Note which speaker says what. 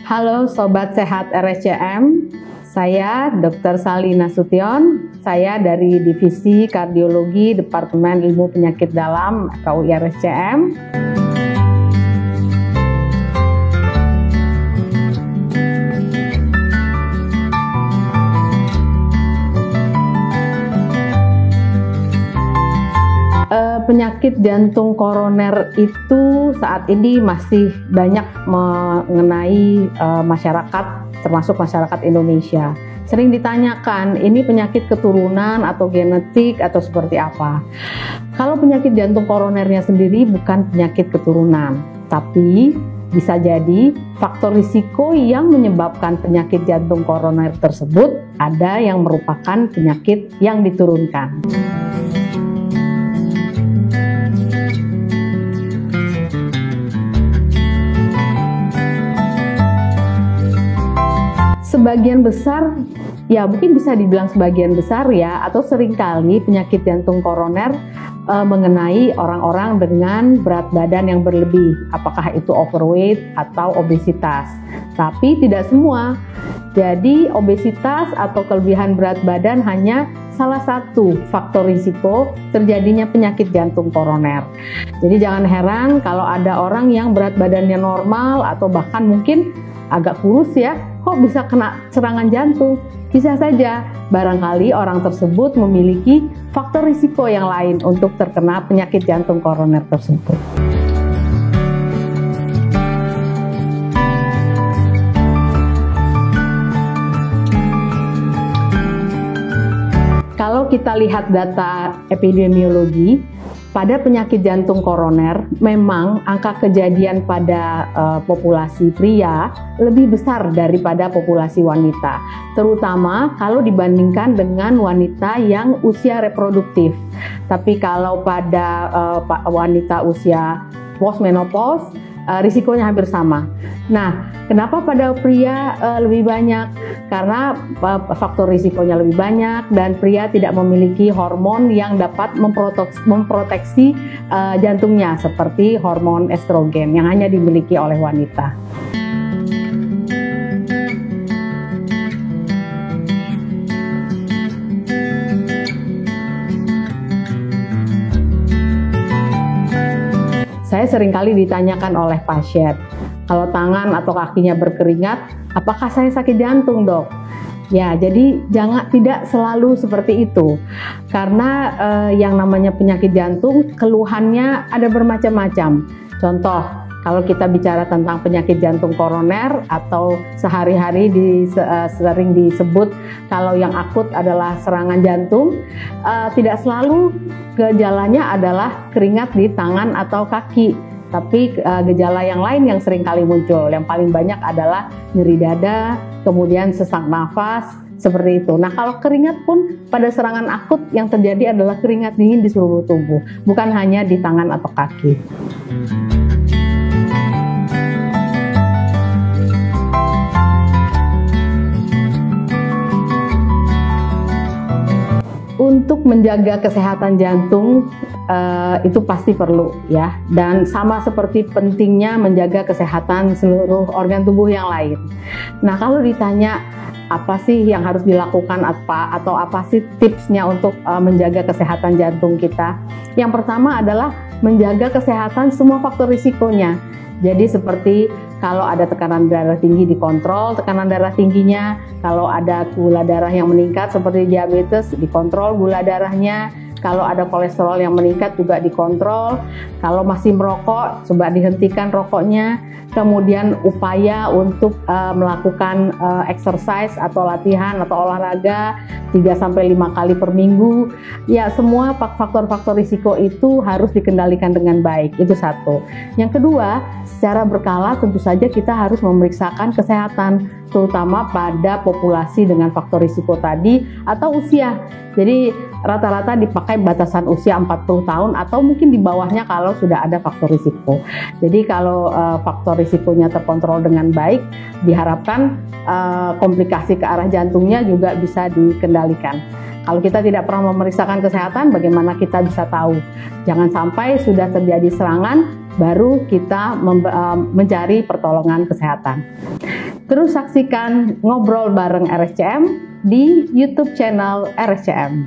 Speaker 1: Halo Sobat Sehat RSCM, saya Dr. Sally Nasution, saya dari Divisi Kardiologi Departemen Ilmu Penyakit Dalam atau RSCM. Penyakit jantung koroner itu saat ini masih banyak mengenai masyarakat, termasuk masyarakat Indonesia. Sering ditanyakan, ini penyakit keturunan atau genetik atau seperti apa? Kalau penyakit jantung koronernya sendiri bukan penyakit keturunan, tapi bisa jadi faktor risiko yang menyebabkan penyakit jantung koroner tersebut ada yang merupakan penyakit yang diturunkan. Sebagian besar, ya mungkin bisa dibilang sebagian besar ya, atau seringkali penyakit jantung koroner mengenai orang-orang dengan berat badan yang berlebih, apakah itu overweight atau obesitas. Tapi tidak semua. Jadi obesitas atau kelebihan berat badan hanya salah satu faktor risiko terjadinya penyakit jantung koroner. Jadi jangan heran kalau ada orang yang berat badannya normal atau bahkan mungkin agak kurus ya, kok bisa kena serangan jantung? Bisa saja, barangkali orang tersebut memiliki faktor risiko yang lain untuk terkena penyakit jantung koroner tersebut. Kalau kita lihat data epidemiologi, pada penyakit jantung koroner, memang angka kejadian pada populasi pria lebih besar daripada populasi wanita, terutama kalau dibandingkan dengan wanita yang usia reproduktif. Tapi kalau pada wanita usia postmenopause, risikonya hampir sama. Nah, kenapa pada pria lebih banyak? Karena faktor risikonya lebih banyak dan pria tidak memiliki hormon yang dapat memproteksi jantungnya seperti hormon estrogen yang hanya dimiliki oleh wanita. Saya seringkali ditanyakan oleh pasien, kalau tangan atau kakinya berkeringat, apakah saya sakit jantung, Dok? Ya, jadi tidak selalu seperti itu. Karena yang namanya penyakit jantung, keluhannya ada bermacam-macam. Contoh, kalau kita bicara tentang penyakit jantung koroner atau sehari-hari sering disebut kalau yang akut adalah serangan jantung, tidak selalu gejalanya adalah keringat di tangan atau kaki, tapi gejala yang lain yang sering kali muncul, yang paling banyak adalah nyeri dada, kemudian sesak nafas, seperti itu. Nah, kalau keringat pun pada serangan akut yang terjadi adalah keringat dingin di seluruh tubuh, bukan hanya di tangan atau kaki. Untuk menjaga kesehatan jantung itu pasti perlu ya, dan sama seperti pentingnya menjaga kesehatan seluruh organ tubuh yang lain. Nah, kalau ditanya apa sih yang harus dilakukan atau apa sih tipsnya untuk menjaga kesehatan jantung kita? Yang pertama adalah menjaga kesehatan semua faktor risikonya. Jadi seperti kalau ada tekanan darah tinggi dikontrol tekanan darah tingginya, kalau ada gula darah yang meningkat seperti diabetes dikontrol gula darahnya, kalau ada kolesterol yang meningkat juga dikontrol, kalau masih merokok coba dihentikan rokoknya, kemudian upaya untuk melakukan exercise atau latihan atau olahraga 3-5 kali per minggu. Ya, semua faktor-faktor risiko itu harus dikendalikan dengan baik, itu satu. Yang kedua, secara berkala tentu saja kita harus memeriksakan kesehatan, terutama pada populasi dengan faktor risiko tadi atau usia. Jadi rata-rata dipakai batasan usia 40 tahun atau mungkin di bawahnya kalau sudah ada faktor risiko. Jadi kalau faktor risikonya terkontrol dengan baik, diharapkan komplikasi ke arah jantungnya juga bisa dikendalikan. Kalau kita tidak pernah memeriksakan kesehatan, bagaimana kita bisa tahu? Jangan sampai sudah terjadi serangan, baru kita mencari pertolongan kesehatan. Terus saksikan Ngobrol Bareng RSCM di YouTube channel RSCM.